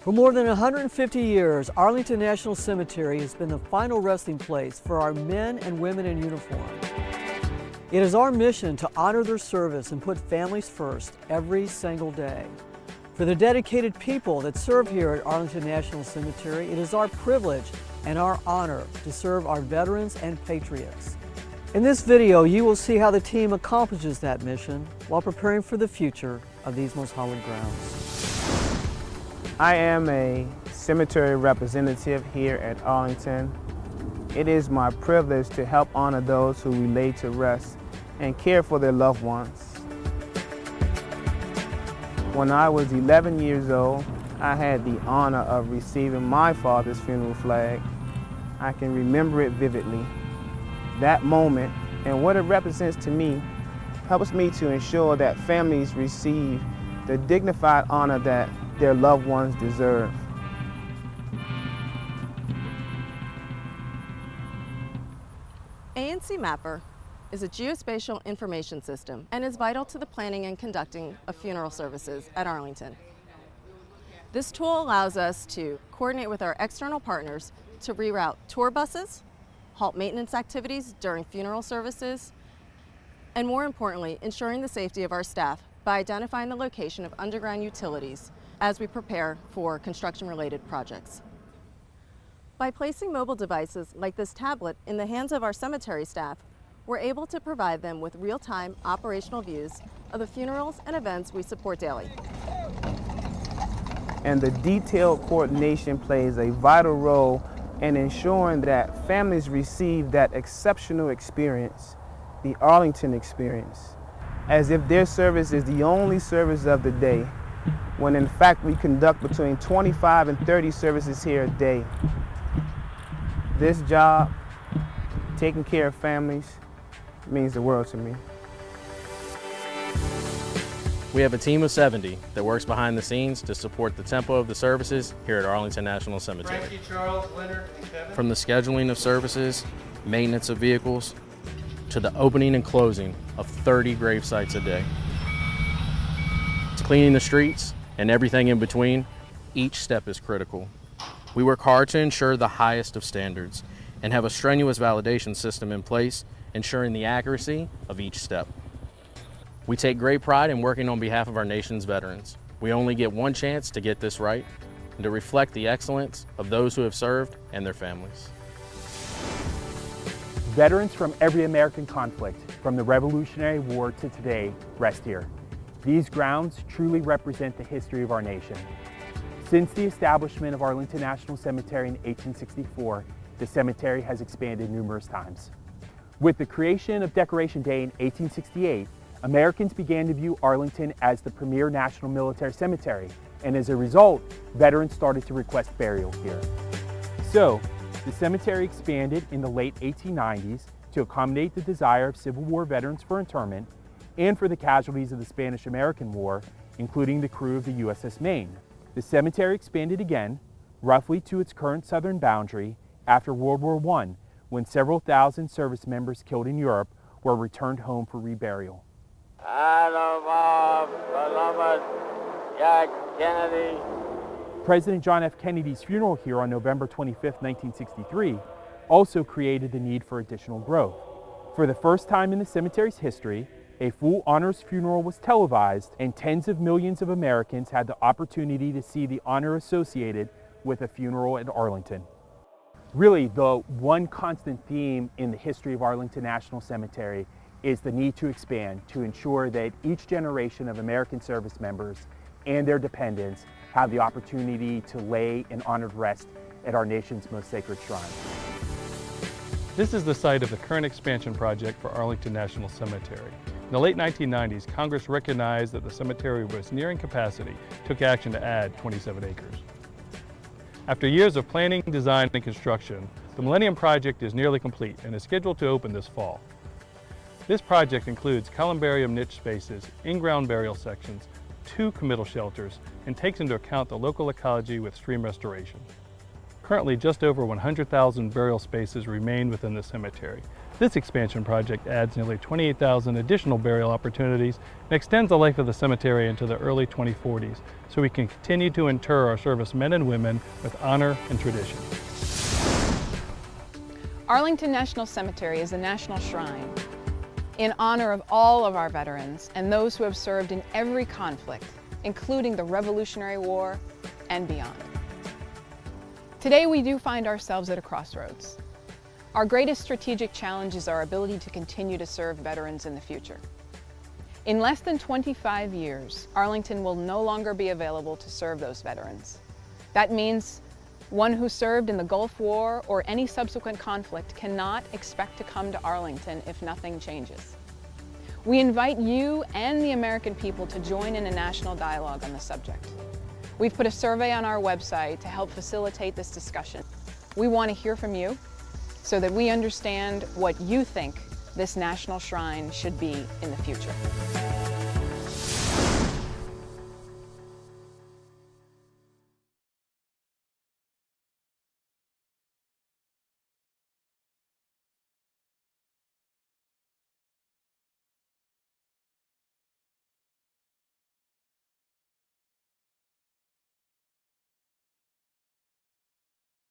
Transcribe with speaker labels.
Speaker 1: For more than 150 years, Arlington National Cemetery has been the final resting place for our men and women in uniform. It is our mission to honor their service and put families first every single day. For the dedicated people that serve here at Arlington National Cemetery, it is our privilege and our honor to serve our veterans and patriots. In this video, you will see how the team accomplishes that mission while preparing for the future of these most hallowed grounds.
Speaker 2: I am a cemetery representative here at Arlington. It is my privilege to help honor those who we lay to rest and care for their loved ones. When I was 11 years old, I had the honor of receiving my father's funeral flag. I can remember it vividly. That moment and what it represents to me helps me to ensure that families receive the dignified honor that their loved ones deserve.
Speaker 3: ANC Mapper is a geospatial information system and is vital to the planning and conducting of funeral services at Arlington. This tool allows us to coordinate with our external partners to reroute tour buses, halt maintenance activities during funeral services, and more importantly, ensuring the safety of our staff by identifying the location of underground utilities as we prepare for construction-related projects. By placing mobile devices like this tablet in the hands of our cemetery staff, we're able to provide them with real-time operational views of the funerals and events we support daily.
Speaker 2: And the detailed coordination plays a vital role in ensuring that families receive that exceptional experience, the Arlington experience, as if their service is the only service of the day, when in fact we conduct between 25 and 30 services here a day. This job, taking care of families, means the world to me.
Speaker 4: We have a team of 70 that works behind the scenes to support the tempo of the services here at Arlington National Cemetery.
Speaker 5: Frankie, Charles, Leonard, and Kevin.
Speaker 4: From the scheduling of services, maintenance of vehicles, to the opening and closing of 30 grave sites a day. To cleaning the streets and everything in between, each step is critical. We work hard to ensure the highest of standards and have a strenuous validation system in place, ensuring the accuracy of each step. We take great pride in working on behalf of our nation's veterans. We only get one chance to get this right and to reflect the excellence of those who have served and their families.
Speaker 6: Veterans from every American conflict, from the Revolutionary War to today, rest here. These grounds truly represent the history of our nation. Since the establishment of Arlington National Cemetery in 1864, the cemetery has expanded numerous times. With the creation of Decoration Day in 1868, Americans began to view Arlington as the premier national military cemetery, and as a result, veterans started to request burial here. So, the cemetery expanded in the late 1890s to accommodate the desire of Civil War veterans for interment and for the casualties of the Spanish-American War, including the crew of the USS Maine. The cemetery expanded again, roughly to its current southern boundary, after World War I, when several thousand service members killed in Europe were returned home for reburial.
Speaker 7: Beloved Jack Kennedy.
Speaker 6: President John F. Kennedy's funeral here on November 25, 1963, also created the need for additional growth. For the first time in the cemetery's history, a full honors funeral was televised, and tens of millions of Americans had the opportunity to see the honor associated with a funeral at Arlington. Really, the one constant theme in the history of Arlington National Cemetery is the need to expand to ensure that each generation of American service members and their dependents have the opportunity to lay an honored rest at our nation's most sacred shrine.
Speaker 8: This is the site of the current expansion project for Arlington National Cemetery. In the late 1990s, Congress recognized that the cemetery was nearing capacity, took action to add 27 acres. After years of planning, design, and construction, the Millennium Project is nearly complete and is scheduled to open this fall. This project includes columbarium niche spaces, in-ground burial sections, 2 committal shelters, and takes into account the local ecology with stream restoration. Currently, just over 100,000 burial spaces remain within the cemetery. This expansion project adds nearly 28,000 additional burial opportunities and extends the life of the cemetery into the early 2040s, so we can continue to inter our servicemen and women with honor and tradition.
Speaker 9: Arlington National Cemetery is a national shrine in honor of all of our veterans and those who have served in every conflict, including the Revolutionary War and beyond. Today we do find ourselves at a crossroads. Our greatest strategic challenge is our ability to continue to serve veterans in the future. In less than 25 years, Arlington will no longer be available to serve those veterans. That means one who served in the Gulf War or any subsequent conflict cannot expect to come to Arlington if nothing changes. We invite you and the American people to join in a national dialogue on the subject. We've put a survey on our website to help facilitate this discussion. We want to hear from you so that we understand what you think this national shrine should be in the future.